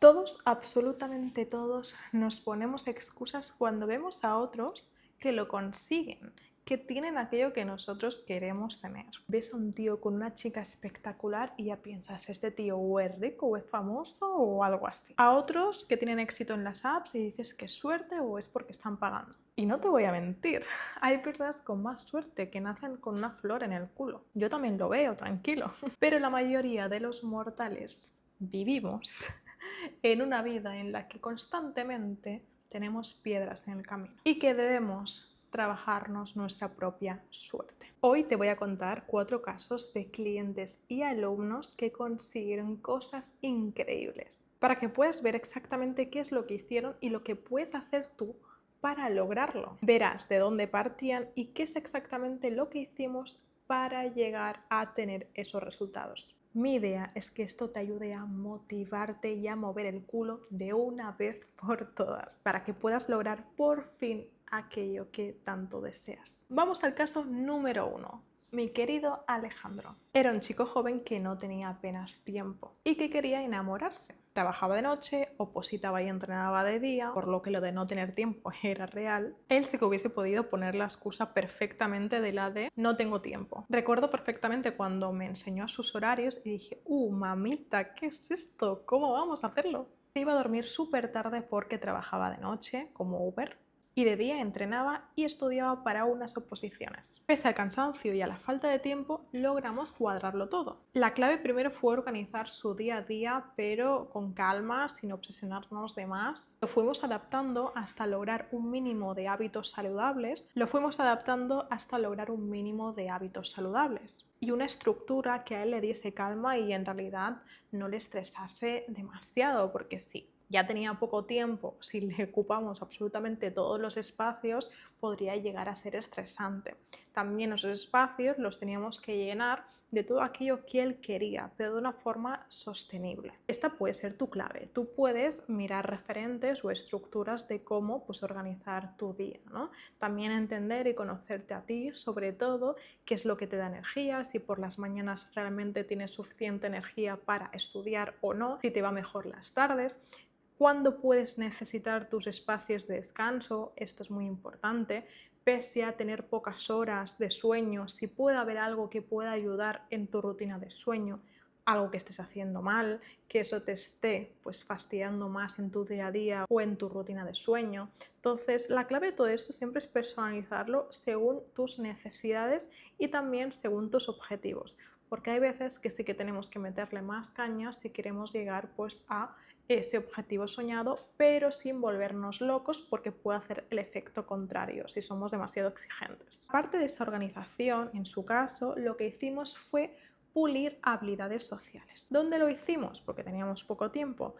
Todos, absolutamente todos, nos ponemos excusas cuando vemos a otros que lo consiguen, que tienen aquello que nosotros queremos tener. Ves a un tío con una chica espectacular y ya piensas, este tío o es rico o es famoso o algo así. A otros que tienen éxito en las apps y dices que es suerte o es porque están pagando. Y no te voy a mentir, hay personas con más suerte que nacen con una flor en el culo. Yo también lo veo, tranquilo. Pero la mayoría de los mortales vivimos en una vida en la que constantemente tenemos piedras en el camino y que debemos trabajarnos nuestra propia suerte. Hoy te voy a contar 4 casos de clientes y alumnos que consiguieron cosas increíbles para que puedas ver exactamente qué es lo que hicieron y lo que puedes hacer tú para lograrlo. Verás de dónde partían y qué es exactamente lo que hicimos para llegar a tener esos resultados. Mi idea es que esto te ayude a motivarte y a mover el culo de una vez por todas, para que puedas lograr por fin aquello que tanto deseas. Vamos al caso número 1. Mi querido Alejandro. Era un chico joven que no tenía apenas tiempo y que quería enamorarse. Trabajaba de noche, opositaba y entrenaba de día, por lo que lo de no tener tiempo era real. Él sí que hubiese podido poner la excusa perfectamente de la de no tengo tiempo. Recuerdo perfectamente cuando me enseñó sus horarios y dije, mamita, ¿qué es esto? ¿Cómo vamos a hacerlo? Iba a dormir súper tarde porque trabajaba de noche como Uber y de día entrenaba y estudiaba para unas oposiciones. Pese al cansancio y a la falta de tiempo, logramos cuadrarlo todo. La clave primero fue organizar su día a día, pero con calma, sin obsesionarnos de más. Lo fuimos adaptando hasta lograr un mínimo de hábitos saludables. Y una estructura que a él le diese calma y en realidad no le estresase demasiado, porque sí, ya tenía poco tiempo, si le ocupamos absolutamente todos los espacios, podría llegar a ser estresante. También esos espacios los teníamos que llenar de todo aquello que él quería, pero de una forma sostenible. Esta puede ser tu clave. Tú puedes mirar referentes o estructuras de cómo organizar tu día, ¿no? También entender y conocerte a ti, sobre todo, qué es lo que te da energía, si por las mañanas realmente tienes suficiente energía para estudiar o no, si te va mejor las tardes. ¿Cuándo puedes necesitar tus espacios de descanso? Esto es muy importante. Pese a tener pocas horas de sueño, si puede haber algo que pueda ayudar en tu rutina de sueño, algo que estés haciendo mal, que eso te esté fastidiando más en tu día a día o en tu rutina de sueño. Entonces, la clave de todo esto siempre es personalizarlo según tus necesidades y también según tus objetivos, porque hay veces que sí que tenemos que meterle más caña si queremos llegar a ese objetivo soñado, pero sin volvernos locos porque puede hacer el efecto contrario si somos demasiado exigentes. Aparte de esa organización, en su caso, lo que hicimos fue pulir habilidades sociales. ¿Dónde lo hicimos? Porque teníamos poco tiempo.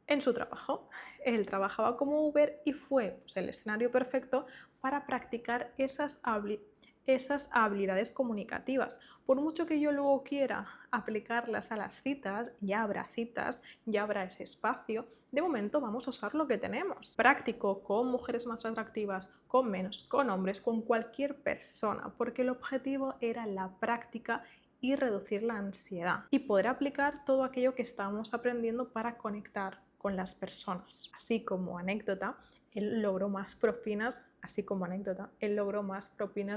En su trabajo. Él trabajaba como Uber y fue el escenario perfecto para practicar esas habilidades comunicativas. Por mucho que yo luego quiera aplicarlas a las citas, ya habrá ese espacio. De momento vamos a usar lo que tenemos. Práctico con mujeres más atractivas, con menos, con hombres, con cualquier persona, porque el objetivo era la práctica y reducir la ansiedad y poder aplicar todo aquello que estábamos aprendiendo para conectar con las personas. Así como anécdota, él logró más propinas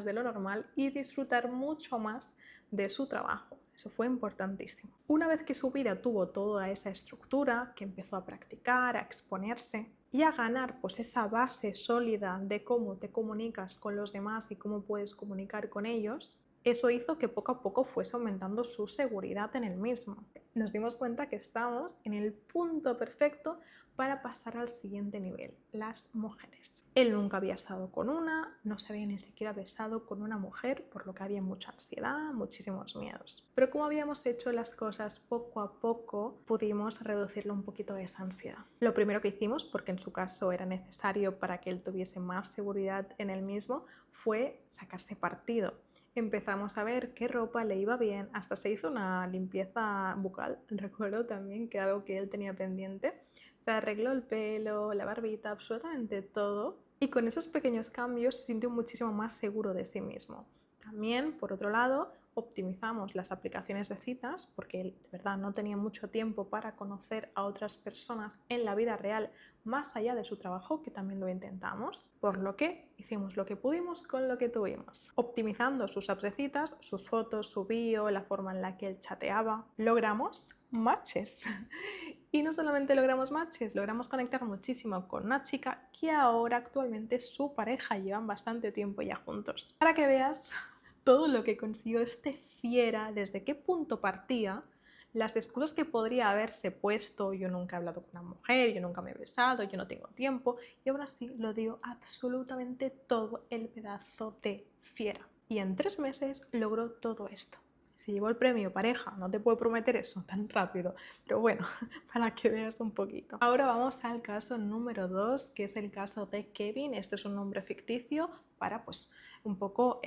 de lo normal y disfrutar mucho más de su trabajo. Eso fue importantísimo. Una vez que su vida tuvo toda esa estructura, que empezó a practicar, a exponerse y a ganar esa base sólida de cómo te comunicas con los demás y cómo puedes comunicar con ellos, eso hizo que poco a poco fuese aumentando su seguridad en el mismo. Nos dimos cuenta que estamos en el punto perfecto para pasar al siguiente nivel, las mujeres. Él nunca había estado con una, no se había ni siquiera besado con una mujer, por lo que había mucha ansiedad, muchísimos miedos. Pero como habíamos hecho las cosas poco a poco, pudimos reducirle un poquito esa ansiedad. Lo primero que hicimos, porque en su caso era necesario para que él tuviese más seguridad en él mismo, fue sacarse partido. Empezamos a ver qué ropa le iba bien, hasta se hizo una limpieza bucal, recuerdo también que algo que él tenía pendiente. Se arregló el pelo, la barbita, absolutamente todo, y con esos pequeños cambios se sintió muchísimo más seguro de sí mismo. También, por otro lado, optimizamos las aplicaciones de citas porque él de verdad no tenía mucho tiempo para conocer a otras personas en la vida real más allá de su trabajo, que también lo intentamos, por lo que hicimos lo que pudimos con lo que tuvimos. Optimizando sus apps de citas, sus fotos, su bio, la forma en la que él chateaba, logramos matches. Y no solamente logramos matches, logramos conectar muchísimo con una chica que ahora actualmente es su pareja, llevan bastante tiempo ya juntos. Para que veas todo lo que consiguió este fiera, desde qué punto partía, las excusas que podría haberse puesto: yo nunca he hablado con una mujer, yo nunca me he besado, yo no tengo tiempo, y aún así lo dio absolutamente todo el pedazo de fiera. Y en 3 meses logró todo esto. Se llevó el premio pareja, no te puedo prometer eso tan rápido, pero bueno, para que veas un poquito. Ahora vamos al caso número 2, que es el caso de Kevin. Este es un nombre ficticio para pues un poco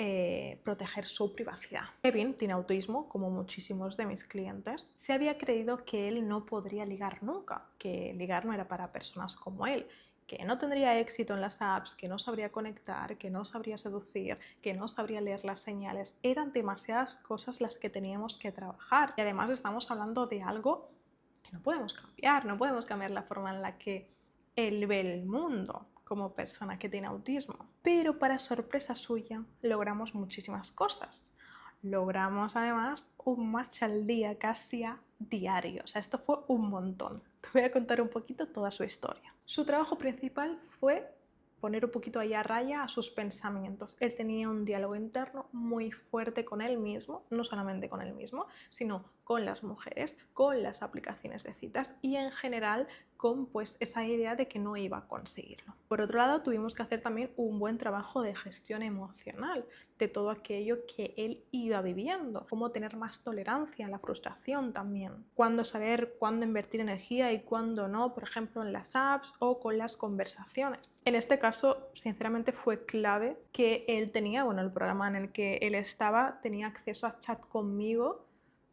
proteger su privacidad. Kevin tiene autismo, como muchísimos de mis clientes. Se había creído que él no podría ligar nunca, que ligar no era para personas como él, que no tendría éxito en las apps, que no sabría conectar, que no sabría seducir, que no sabría leer las señales. Eran demasiadas cosas las que teníamos que trabajar. Y además estamos hablando de algo que no podemos cambiar la forma en la que él ve el mundo como persona que tiene autismo. Pero para sorpresa suya logramos muchísimas cosas. Logramos además un match al día, casi a diario. O sea, esto fue un montón. Te voy a contar un poquito toda su historia. Su trabajo principal fue poner un poquito ahí a raya a sus pensamientos. Él tenía un diálogo interno muy fuerte con él mismo, no solamente con él mismo, sino con las mujeres, con las aplicaciones de citas y en general con pues esa idea de que no iba a conseguirlo. Por otro lado, tuvimos que hacer también un buen trabajo de gestión emocional de todo aquello que él iba viviendo, cómo tener más tolerancia a la frustración también, cuándo saber cuándo invertir energía y cuándo no, por ejemplo en las apps o con las conversaciones. En este caso, sinceramente fue clave que él tenía, bueno, el programa en el que él estaba tenía acceso a chat conmigo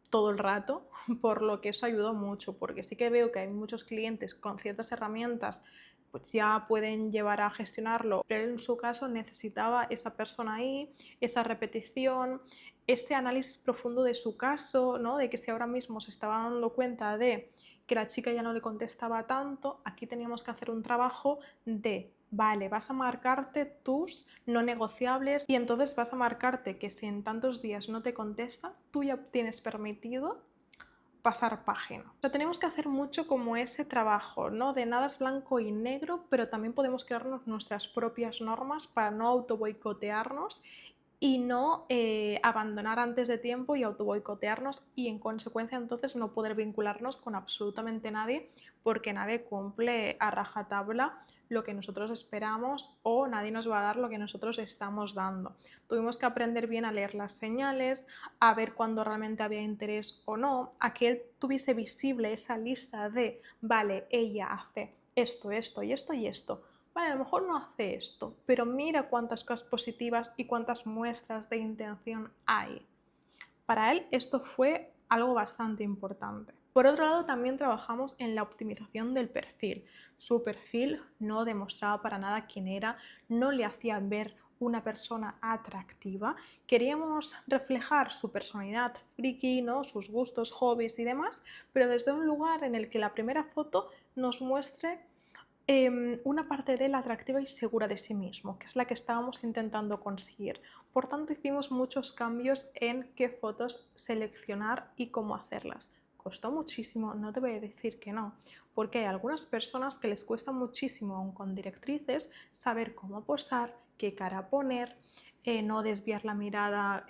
todo el rato, por lo que eso ayudó mucho, porque sí que veo que hay muchos clientes con ciertas herramientas pues ya pueden llevar a gestionarlo, pero él en su caso necesitaba esa persona ahí, esa repetición, ese análisis profundo de su caso, ¿no? De que si ahora mismo se estaba dando cuenta de que la chica ya no le contestaba tanto, aquí teníamos que hacer un trabajo de vale, vas a marcarte tus no negociables y entonces vas a marcarte que si en tantos días no te contesta, tú ya tienes permitido pasar página. O sea, tenemos que hacer mucho como ese trabajo, ¿no? De nada es blanco y negro, pero también podemos crearnos nuestras propias normas para no auto boicotearnos y no abandonar antes de tiempo y auto boicotearnos y en consecuencia entonces no poder vincularnos con absolutamente nadie porque nadie cumple a rajatabla lo que nosotros esperamos o nadie nos va a dar lo que nosotros estamos dando. Tuvimos que aprender bien a leer las señales, a ver cuándo realmente había interés o no, a que él tuviese visible esa lista de vale, ella hace esto, esto y esto y esto. Vale, a lo mejor no hace esto, pero mira cuántas cosas positivas y cuántas muestras de intención hay. Para él esto fue algo bastante importante. Por otro lado, también trabajamos en la optimización del perfil. Su perfil no demostraba para nada quién era, no le hacía ver una persona atractiva. Queríamos reflejar su personalidad friki, ¿no? Sus gustos, hobbies y demás, pero desde un lugar en el que la primera foto nos muestre una parte de él atractiva y segura de sí mismo, que es la que estábamos intentando conseguir. Por tanto, hicimos muchos cambios en qué fotos seleccionar y cómo hacerlas. Costó muchísimo, no te voy a decir que no, porque hay algunas personas que les cuesta muchísimo, aun con directrices, saber cómo posar, qué cara poner, no desviar la mirada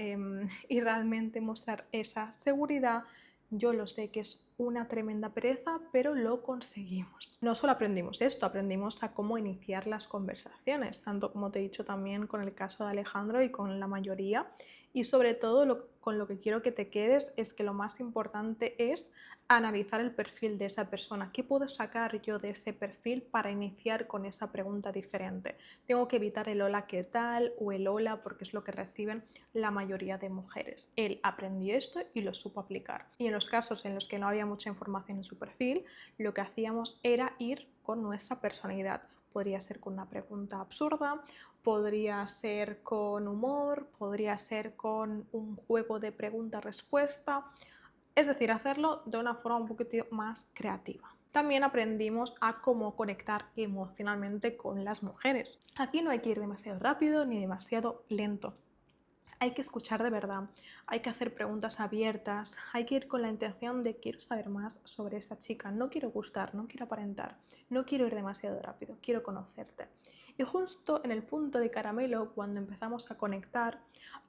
y realmente mostrar esa seguridad. Yo lo sé que es una tremenda pereza, pero lo conseguimos. No solo aprendimos esto, aprendimos a cómo iniciar las conversaciones, tanto como te he dicho también con el caso de Alejandro y con la mayoría. Y sobre todo con lo que quiero que te quedes es que lo más importante es analizar el perfil de esa persona. ¿Qué puedo sacar yo de ese perfil para iniciar con esa pregunta diferente? Tengo que evitar el hola, ¿qué tal? O el hola, porque es lo que reciben la mayoría de mujeres. Él aprendió esto y lo supo aplicar. Y en los casos en los que no había mucha información en su perfil, lo que hacíamos era ir con nuestra personalidad. podría ser con una pregunta absurda, podría ser con humor, podría ser con un juego de pregunta-respuesta, es decir, hacerlo de una forma un poquito más creativa. También aprendimos a cómo conectar emocionalmente con las mujeres. Aquí no hay que ir demasiado rápido ni demasiado lento. Hay que escuchar de verdad, hay que hacer preguntas abiertas, hay que ir con la intención de quiero saber más sobre esta chica, no quiero gustar, no quiero aparentar, no quiero ir demasiado rápido, quiero conocerte. Y justo en el punto de caramelo, cuando empezamos a conectar,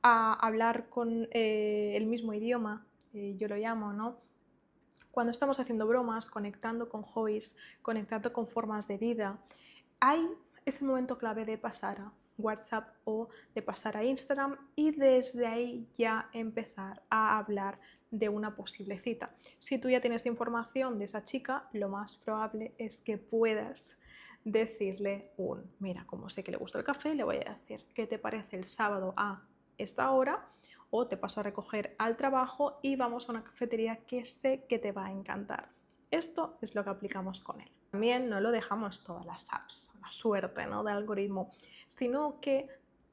a hablar con el mismo idioma, yo lo llamo, ¿no? Cuando estamos haciendo bromas, conectando con hobbies, conectando con formas de vida, es el momento clave de pasar a WhatsApp o de pasar a Instagram y desde ahí ya empezar a hablar de una posible cita. Si tú ya tienes información de esa chica, lo más probable es que puedas decirle mira, como sé que le gusta el café, le voy a decir, ¿qué te parece el sábado a esta hora? O te paso a recoger al trabajo y vamos a una cafetería que sé que te va a encantar. Esto es lo que aplicamos con él. También no lo dejamos todas las apps, la suerte, ¿no?, de algoritmo, sino que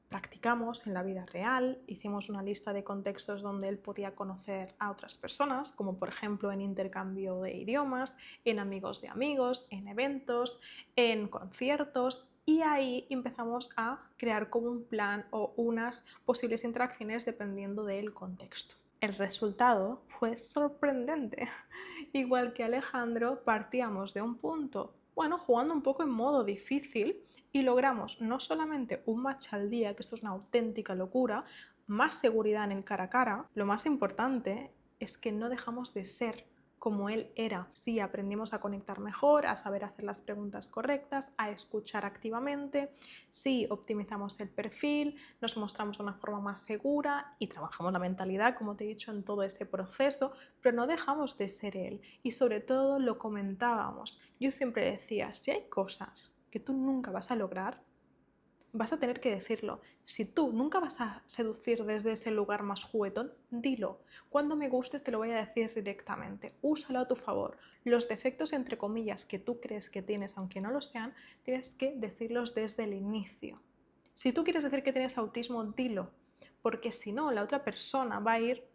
practicamos en la vida real, hicimos una lista de contextos donde él podía conocer a otras personas, como por ejemplo en intercambio de idiomas, en amigos de amigos, en eventos, en conciertos, y ahí empezamos a crear como un plan o unas posibles interacciones dependiendo del contexto. El resultado fue sorprendente. Igual que Alejandro, partíamos de un punto, jugando un poco en modo difícil y logramos no solamente un match al día, que esto es una auténtica locura, más seguridad en el cara a cara, lo más importante es que no dejamos de ser como él era. Sí, aprendimos a conectar mejor, a saber hacer las preguntas correctas, a escuchar activamente, sí, optimizamos el perfil, nos mostramos de una forma más segura y trabajamos la mentalidad, como te he dicho, en todo ese proceso, pero no dejamos de ser él y sobre todo lo comentábamos. Yo siempre decía, si hay cosas que tú nunca vas a lograr, vas a tener que decirlo. Si tú nunca vas a seducir desde ese lugar más juguetón, dilo. Cuando me gustes te lo voy a decir directamente. Úsalo a tu favor. Los defectos, entre comillas, que tú crees que tienes, aunque no lo sean, tienes que decirlos desde el inicio. Si tú quieres decir que tienes autismo, dilo. Porque si no, la otra persona va a ir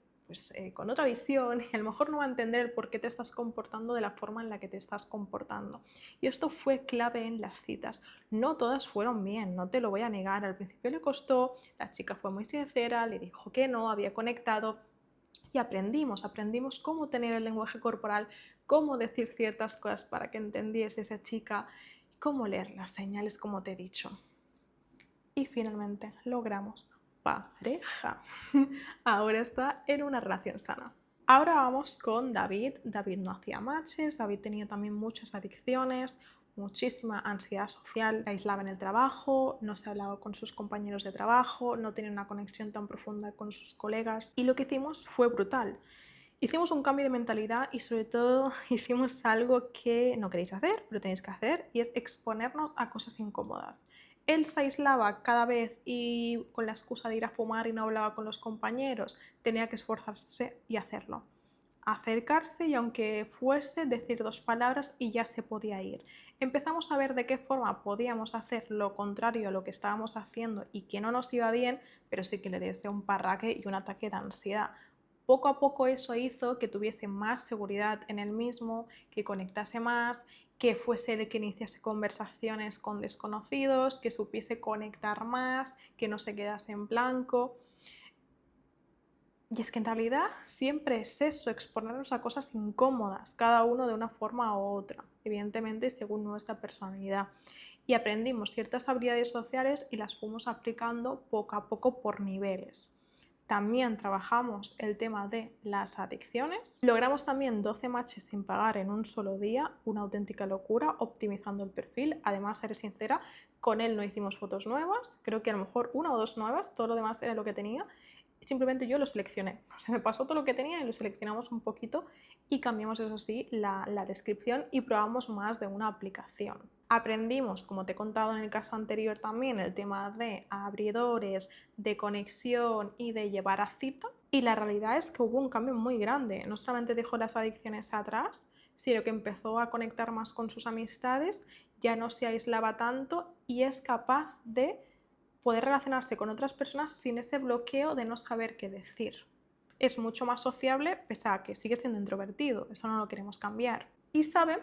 con otra visión y a lo mejor no va a entender el por qué te estás comportando de la forma en la que te estás comportando. Y esto fue clave en las citas. No todas fueron bien, no te lo voy a negar. Al principio le costó, la chica fue muy sincera, le dijo que no, había conectado y aprendimos cómo tener el lenguaje corporal, cómo decir ciertas cosas para que entendiese esa chica, cómo leer las señales, como te he dicho. Y finalmente logramos pareja. Ahora está en una relación sana. Ahora vamos con David. David no hacía matches, David tenía también muchas adicciones, muchísima ansiedad social, se aislaba en el trabajo, no se hablaba con sus compañeros de trabajo, no tenía una conexión tan profunda con sus colegas y lo que hicimos fue brutal. Hicimos un cambio de mentalidad y sobre todo hicimos algo que no queréis hacer, pero tenéis que hacer, y es exponernos a cosas incómodas. Él se aislaba cada vez y con la excusa de ir a fumar y no hablaba con los compañeros, tenía que esforzarse y hacerlo. Acercarse y aunque fuese decir 2 palabras y ya se podía ir. Empezamos a ver de qué forma podíamos hacer lo contrario a lo que estábamos haciendo y que no nos iba bien, pero sí que le diese un parraque y un ataque de ansiedad. Poco a poco eso hizo que tuviese más seguridad en él mismo, que conectase más, que fuese el que iniciase conversaciones con desconocidos, que supiese conectar más, que no se quedase en blanco. Y es que en realidad siempre es eso, exponernos a cosas incómodas, cada uno de una forma u otra, evidentemente según nuestra personalidad. Y aprendimos ciertas habilidades sociales y las fuimos aplicando poco a poco por niveles. También trabajamos el tema de las adicciones. Logramos también 12 matches sin pagar en un solo día, una auténtica locura, optimizando el perfil. Además, seré sincera, con él no hicimos fotos nuevas, creo que a lo mejor 1 o 2 nuevas, todo lo demás era lo que tenía. Simplemente yo lo seleccioné, se me pasó todo lo que tenía y lo seleccionamos un poquito y cambiamos, eso sí, la descripción y probamos más de una aplicación. Aprendimos, como te he contado en el caso anterior también, el tema de abridores, de conexión y de llevar a cita, y la realidad es que hubo un cambio muy grande. No solamente dejó las adicciones atrás, sino que empezó a conectar más con sus amistades, ya no se aislaba tanto y es capaz de poder relacionarse con otras personas sin ese bloqueo de no saber qué decir. Es mucho más sociable, pese a que sigue siendo introvertido, eso no lo queremos cambiar. Y sabe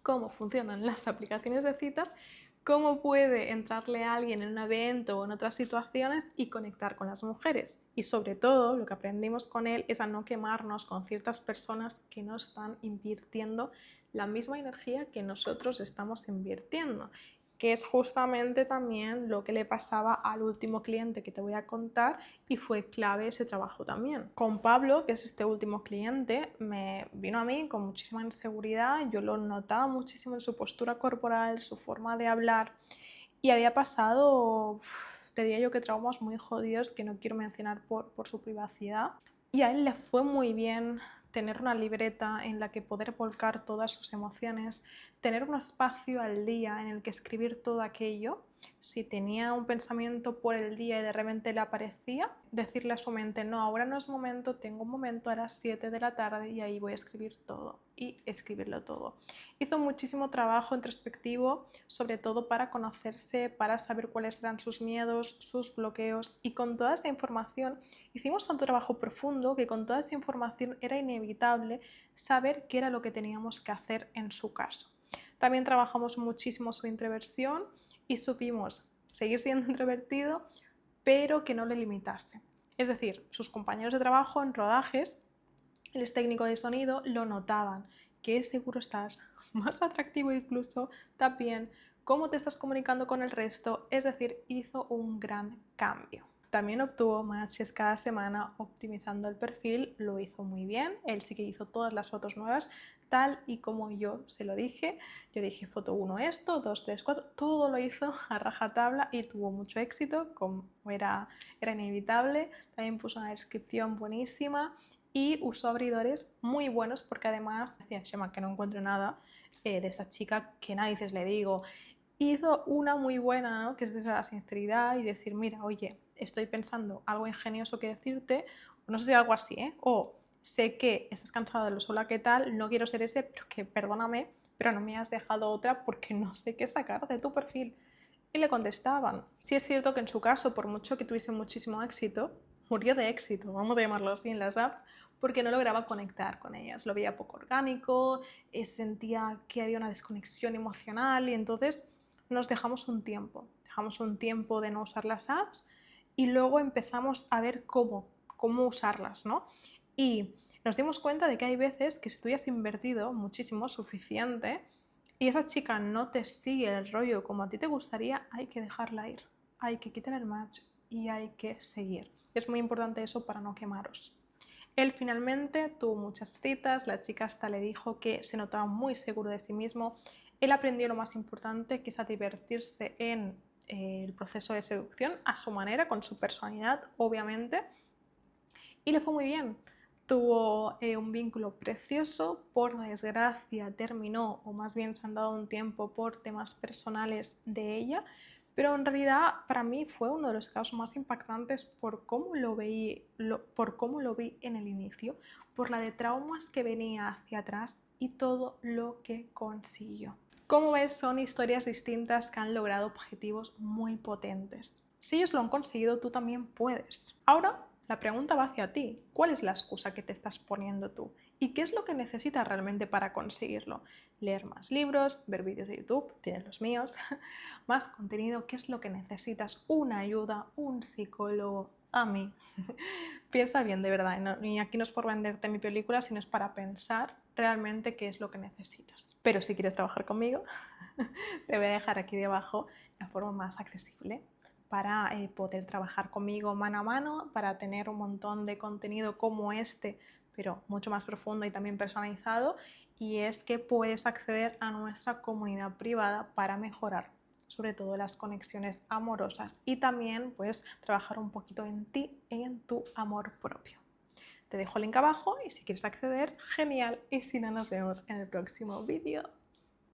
cómo funcionan las aplicaciones de citas, cómo puede entrarle a alguien en un evento o en otras situaciones y conectar con las mujeres. Y sobre todo, lo que aprendimos con él es a no quemarnos con ciertas personas que no están invirtiendo la misma energía que nosotros estamos invirtiendo, que es justamente también lo que le pasaba al último cliente que te voy a contar y fue clave ese trabajo también. Con Pablo, que es este último cliente, me vino a mí con muchísima inseguridad, yo lo notaba muchísimo en su postura corporal, su forma de hablar y había pasado, te diría yo que traumas muy jodidos que no quiero mencionar por su privacidad. Y a él le fue muy bien tener una libreta en la que poder volcar todas sus emociones, tener un espacio al día en el que escribir todo aquello. Si tenía un pensamiento por el día y de repente le aparecía, decirle a su mente, no, ahora no es momento, tengo un momento a las 7 de la tarde y ahí voy a escribir todo y escribirlo todo. Hizo muchísimo trabajo introspectivo, sobre todo para conocerse, para saber cuáles eran sus miedos, sus bloqueos y con toda esa información hicimos tanto trabajo profundo que con toda esa información era inevitable saber qué era lo que teníamos que hacer en su caso. También trabajamos muchísimo su introversión y supimos seguir siendo introvertido, pero que no le limitase. Es decir, sus compañeros de trabajo en rodajes, él es técnico de sonido, lo notaban, que seguro estás más atractivo incluso también, cómo te estás comunicando con el resto, es decir, hizo un gran cambio. También obtuvo matches cada semana optimizando el perfil, lo hizo muy bien, él sí que hizo todas las fotos nuevas, tal y como yo se lo dije. Yo dije foto 1 esto, 2, 3, 4, todo lo hizo a rajatabla y tuvo mucho éxito, como era inevitable. También puso una descripción buenísima y usó abridores muy buenos porque además decía Shema que no encuentro nada de esta chica, que narices le digo. Hizo una muy buena, ¿no? Que es desde la sinceridad y decir, mira, oye, estoy pensando algo ingenioso que decirte, o no sé si algo así, ¿eh? O sé que estás cansada de lo sola que tal, no quiero ser ese, pero que perdóname, pero no me has dejado otra porque no sé qué sacar de tu perfil. Y le contestaban. Sí es cierto que en su caso, por mucho que tuviese muchísimo éxito, murió de éxito, vamos a llamarlo así en las apps, porque no lograba conectar con ellas. Lo veía poco orgánico, sentía que había una desconexión emocional y entonces nos dejamos un tiempo de no usar las apps y luego empezamos a ver cómo usarlas, ¿no? Y nos dimos cuenta de que hay veces que si tú ya has invertido muchísimo, suficiente, y esa chica no te sigue el rollo como a ti te gustaría, hay que dejarla ir, hay que quitar el match y hay que seguir. Es muy importante eso para no quemaros. Él finalmente tuvo muchas citas, la chica hasta le dijo que se notaba muy seguro de sí mismo. Él aprendió lo más importante, que es a divertirse en el proceso de seducción a su manera, con su personalidad, obviamente, y le fue muy bien. Tuvo un vínculo precioso, por desgracia terminó, o más bien se han dado un tiempo por temas personales de ella, pero en realidad para mí fue uno de los casos más impactantes por cómo lo vi en el inicio, por la de traumas que venía hacia atrás y todo lo que consiguió. Como ves, son historias distintas que han logrado objetivos muy potentes. Si ellos lo han conseguido, tú también puedes. Ahora, la pregunta va hacia ti. ¿Cuál es la excusa que te estás poniendo tú? ¿Y qué es lo que necesitas realmente para conseguirlo? Leer más libros, ver vídeos de YouTube, tienes los míos, más contenido. ¿Qué es lo que necesitas? Una ayuda, un psicólogo, a mí. Piensa bien, de verdad. Y aquí no es por venderte mi película, sino es para pensar realmente qué es lo que necesitas. Pero si quieres trabajar conmigo, te voy a dejar aquí debajo la forma más accesible para poder trabajar conmigo mano a mano, para tener un montón de contenido como este, pero mucho más profundo y también personalizado, y es que puedes acceder a nuestra comunidad privada para mejorar sobre todo las conexiones amorosas y también pues trabajar un poquito en ti y en tu amor propio. Te dejo el link abajo y si quieres acceder, genial, y si no, nos vemos en el próximo vídeo.